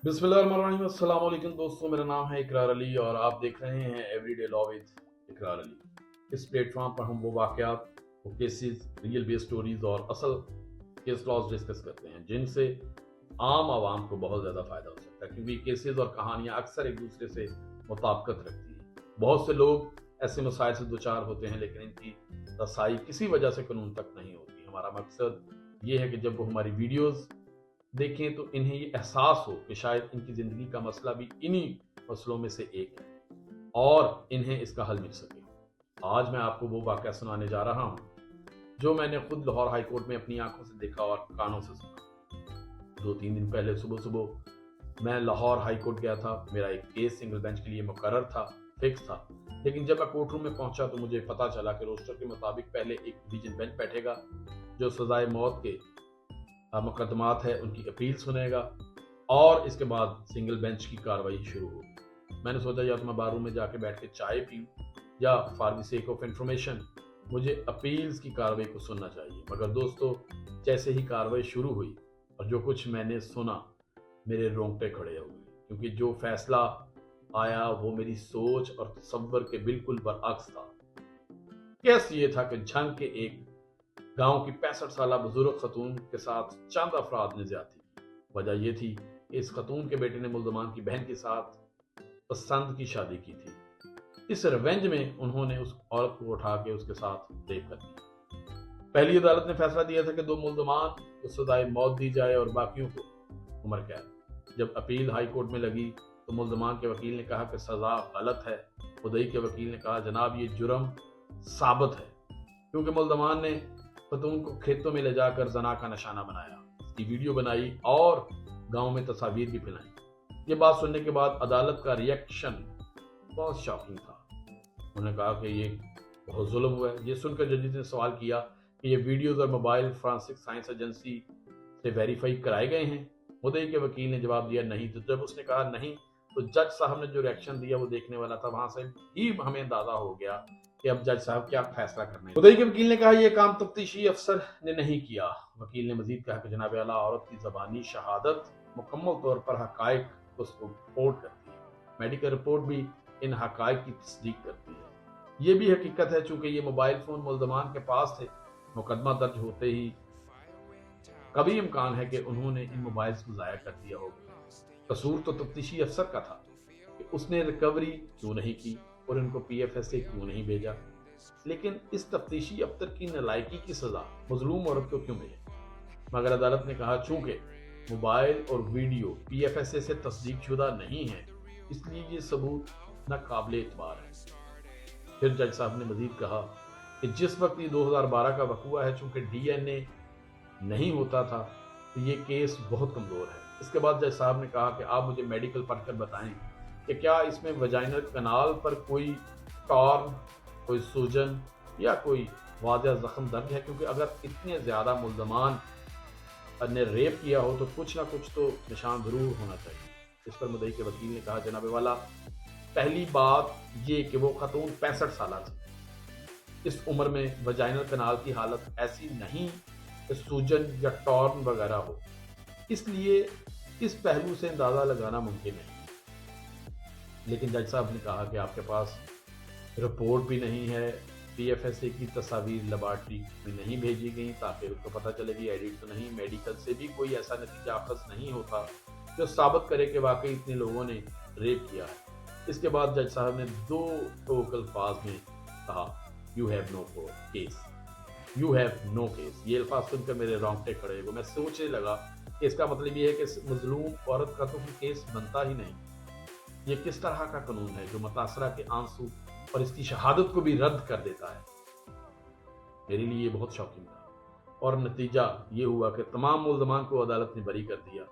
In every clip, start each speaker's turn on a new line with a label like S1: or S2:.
S1: बिस्मिल्लाहिर्रहमानिर्रहीम। अस्सलाम वालेकुम दोस्तों, मेरा नाम है इकरार अली और आप देख रहे हैं एवरीडे लॉ विद इकरार अली। इस प्लेटफॉर्म पर हम वो वाक़यात, वो केसेस, रियल बेस स्टोरीज और असल केस लॉज डिस्कस करते हैं जिनसे आम आवाम को बहुत ज़्यादा फ़ायदा हो सकता है, क्योंकि केसेस और कहानियाँ अक्सर एक दूसरे से मुताबिकत रखती हैं। बहुत से लोग ऐसे मसाइल से दो-चार होते हैं लेकिन इनकी रसाई किसी वजह से कानून तक नहीं होती। हमारा मकसद ये है कि जब वो हमारी वीडियोज़ देखें तो इन्हें ये एहसास हो कि शायद इनकी ज़िंदगी का मसला भी इन्हीं मसलों में से एक है और इन्हें इसका हल मिल सके। आज मैं आपको वो वाक़या सुनाने जा रहा हूँ जो मैंने खुद लाहौर हाई कोर्ट में अपनी आंखों से देखा और कानों से सुना। 2-3 दिन पहले सुबह सुबह मैं लाहौर हाई कोर्ट गया था। मेरा एक केस सिंगल बेंच के लिए मुकर्रर था, फिक्स था। लेकिन जब मैं कोर्ट रूम में पहुंचा तो मुझे पता चला कि रोस्टर के मुताबिक पहले एक डिवीजन बेंच बैठेगा जो सजाए मौत के मुकदमात है उनकी अपील सुनेगा और इसके बाद सिंगल बेंच की कार्रवाई शुरू होगी। मैंने सोचा या तो मैं बार रूम में जाके बैठ के चाय पीऊँ या for the sake of information मुझे अपील्स की कार्रवाई को सुनना चाहिए। मगर दोस्तों, जैसे ही कार्रवाई शुरू हुई और जो कुछ मैंने सुना, मेरे रोंगटे खड़े हो गए, क्योंकि जो फैसला आया वो मेरी सोच और तसव्वुर के बिल्कुल बरअक्स था। केस ये था कि झंग के एक गांव की 65 साल बुजुर्ग खतून के साथ चंद अफराद ने ज्यादती की। वजह यह थी कि इस खतून के बेटे ने मुल्जमान की बहन के साथ पसंद की शादी की थी। इस रिवेंज में उन्होंने उस औरत को उठा के उसके साथ रेप कर दिया। पहली अदालत ने फैसला दिया था कि 2 मुल्जमान को सजाए मौत दी जाए और बाकियों को उम्र कैद। जब अपील हाई कोर्ट में लगी तो मुल्जमान के वकील ने कहा कि सजा गलत है। मुद्दई के वकील ने कहा जनाब ये जुर्म साबित है, क्योंकि मुल्जमान ने खतून को खेतों में ले जाकर जना का निशाना बनाया, इसकी वीडियो बनाई और गांव में तस्वीर भी फैलाई। ये बात सुनने के बाद अदालत का रिएक्शन बहुत शॉकिंग था। उन्होंने कहा कि ये बहुत जुल्म हुआ है। ये सुनकर जजेस ने सवाल किया कि ये वीडियोज और मोबाइल फॉरेंसिक साइंस एजेंसी से वेरीफाई कराए गए हैं। मुद्दई के वकील ने जवाब दिया नहीं। तो जब उसने कहा नहीं तो जज साहब ने जो रिएक्शन दिया वो देखने वाला था। वहां से ही हमें अंदाजा हो गया कि अब जज साहब क्या फैसला करने। मुद्दई के वकील ने कहा यह काम तफ्तीशी अफसर ने नहीं किया। वकील ने मजीद कहा कि जनाब आला औरत की जबानी शहादत मुकम्मल तौर पर हकायक को सपोर्ट करती है। मेडिकल रिपोर्ट भी इन हकायक की तस्दीक करती है। ये भी हकीकत है चूंकि ये मोबाइल फोन मुल्जमान के पास थे, मुकदमा दर्ज होते ही कभी इम्कान है कि उन्होंने इन मोबाइल्स को ज़ाया कर दिया होगा। कसूर तो तफ्तीशी अफसर का था कि उसने रिकवरी क्यों नहीं की और इनको पीएफएस से क्यों नहीं भेजा। लेकिन इस तफ्तीशी अफसर की नालायकी की सजा मजलूम औरत को क्यों मिले। मगर अदालत ने कहा चूंकि मोबाइल और वीडियो पीएफएसए से तस्दीक शुदा नहीं है, इसलिए ये सबूत नाकाबिल एतबार है। फिर जज साहब ने मजीद कहा कि जिस वक्त ये 2012 का वकूआ है, चूंकि डीएनए नहीं होता था तो ये केस बहुत कमजोर है। इसके बाद जज साहब ने कहा कि आप मुझे मेडिकल पढ़कर बताएं कि क्या इसमें वजाइनल कनाल पर कोई टॉर्न, कोई सूजन या कोई वाज़ेह जख्म दर्ज है, क्योंकि अगर इतने ज़्यादा मुल्जमान ने रेप किया हो तो कुछ ना कुछ तो निशान जरूर होना चाहिए। इस पर मुद्दई के वकील ने कहा जनाब वाला, पहली बात ये कि वो खतून 65 साल थी। इस उम्र में वजाइनल कनाल की हालत ऐसी नहीं कि सूजन या टॉर्न वगैरह हो, इसलिए इस पहलू से अंदाजा लगाना मुमकिन है। लेकिन जज साहब ने कहा कि आपके पास रिपोर्ट भी नहीं है, पीएफएसए की तस्वीर लेबॉर्ट्री में नहीं भेजी गई ताकि उसको पता चले कि एडिट तो नहीं। मेडिकल से भी कोई ऐसा नतीजा अखज़ नहीं होता जो साबित करे कि वाकई इतने लोगों ने रेप किया है। इसके बाद जज साहब ने 2 टोक अल्फाज में कहा you have no case, you have no case. ये अल्फाज सुनकर मेरे रोंगटे खड़े हुए। मैं सोचने लगा कि इसका मतलब ये है कि मजलूम औरत का तो केस बनता ही नहीं। ये किस तरह का कानून है जो मुतासरा के आंसू और इसकी शहादत को भी रद्द कर देता है। मेरे लिए ये बहुत शॉकिंग था और नतीजा ये हुआ कि तमाम मुल्जमान को अदालत ने बरी कर दिया।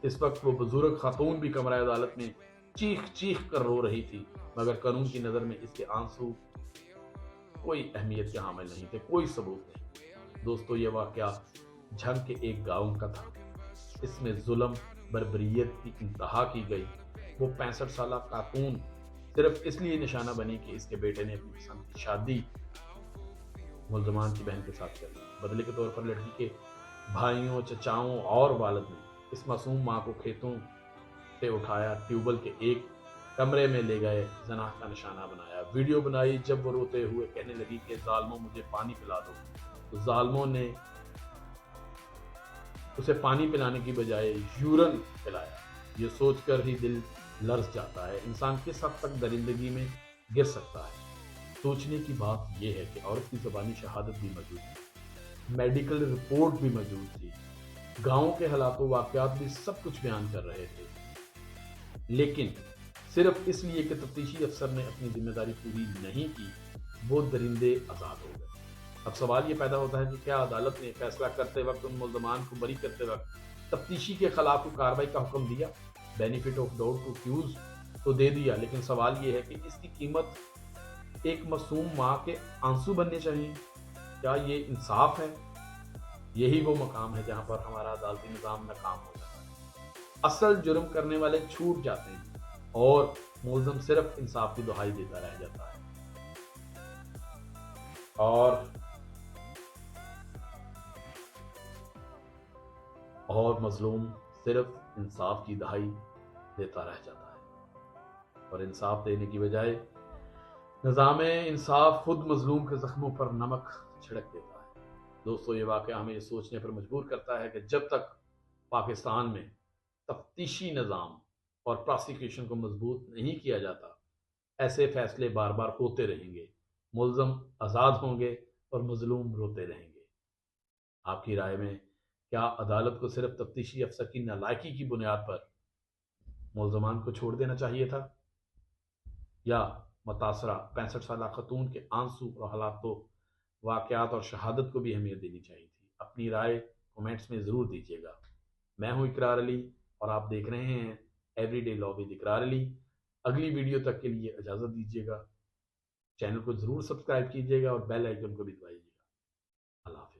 S1: इस वक्त वो बुजुर्ग खातून भी कमरा अदालत में चीख चीख कर रो रही थी, मगर कानून की नज़र में इसके आंसू कोई अहमियत के हामिल नहीं थे, कोई सबूत नहीं। दोस्तों, ये वाकया झंग के एक गाँव का था। इसमें जुल्म बर्बरियत की इंतहा की गई। वो 65 साल खातून सिर्फ इसलिए निशाना बनी कि इसके बेटे ने अपनी पसंद की शादी मुल्जमान की बहन के साथ कर ली। बदले के तौर पर लड़की के भाइयों, चचाओं और वालिद ने इस मासूम माँ को खेतों کٹے اٹھایا, ٹیوبل کے ایک کمرے میں لے گئے, زنا کا نشانہ بنایا, ویڈیو بنائی. جب وہ روتے ہوئے کہنے لگی کہ ظالموں مجھے پانی پلا دو, تو ظالموں نے اسے پانی پلانے کی بجائے یورن پلایا. یہ سوچ کر ہی دل لرز جاتا ہے, انسان کس حد تک درندگی میں گر سکتا ہے. سوچنے کی بات یہ ہے کہ عورت کی زبانی شہادت بھی موجود تھی, میڈیکل رپورٹ بھی موجود تھی, گاؤں کے حالات و واقعات بھی سب کچھ بیان کر رہے تھے, لیکن صرف اس لیے کہ تفتیشی افسر نے اپنی ذمہ داری پوری نہیں کی, وہ درندے آزاد ہو گئے. اب سوال یہ پیدا ہوتا ہے کہ کیا عدالت نے فیصلہ کرتے وقت ان ملزمان کو بری کرتے وقت تفتیشی کے خلاف کارروائی کا حکم دیا؟ Benefit of doubt to accused تو دے دیا, لیکن سوال یہ ہے کہ اس کی قیمت ایک معصوم ماں کے آنسو بننے چاہیے. کیا یہ انصاف ہے؟ یہی وہ مقام ہے جہاں پر ہمارا عدالتی نظام ناکام ہو جاتا ہے. اصل جرم کرنے والے چھوٹ جاتے ہیں اور ملزم صرف انصاف کی دہائی دیتا رہ جاتا ہے, اور مظلوم صرف انصاف کی دہائی دیتا رہ جاتا ہے. اور انصاف دینے کی بجائے نظام انصاف خود مظلوم کے زخموں پر نمک چھڑک دیتا ہے. دوستو, یہ واقعہ ہمیں یہ سوچنے پر مجبور کرتا ہے کہ جب تک پاکستان میں تفتیشی نظام اور پراسیکیوشن کو مضبوط نہیں کیا جاتا, ایسے فیصلے بار بار ہوتے رہیں گے, ملزم آزاد ہوں گے اور مظلوم روتے رہیں گے. آپ کی رائے میں کیا عدالت کو صرف تفتیشی افسر کی نالائکی کی بنیاد پر ملزمان کو چھوڑ دینا چاہیے تھا, یا متاثرہ 65 سالہ خاتون کے آنسو اور حالات و واقعات اور شہادت کو بھی اہمیت دینی چاہیے تھی؟ اپنی رائے کومنٹس میں ضرور دیجیے گا. میں ہوں اقرار علی اور آپ دیکھ رہے ہیں ایوری ڈے لا ود اقرار علی. اگلی ویڈیو تک کے لیے اجازت دیجیے گا. چینل کو ضرور سبسکرائب کیجیے گا اور بیل آئیکن کو بھی دبائیے گا. اللہ حافظ.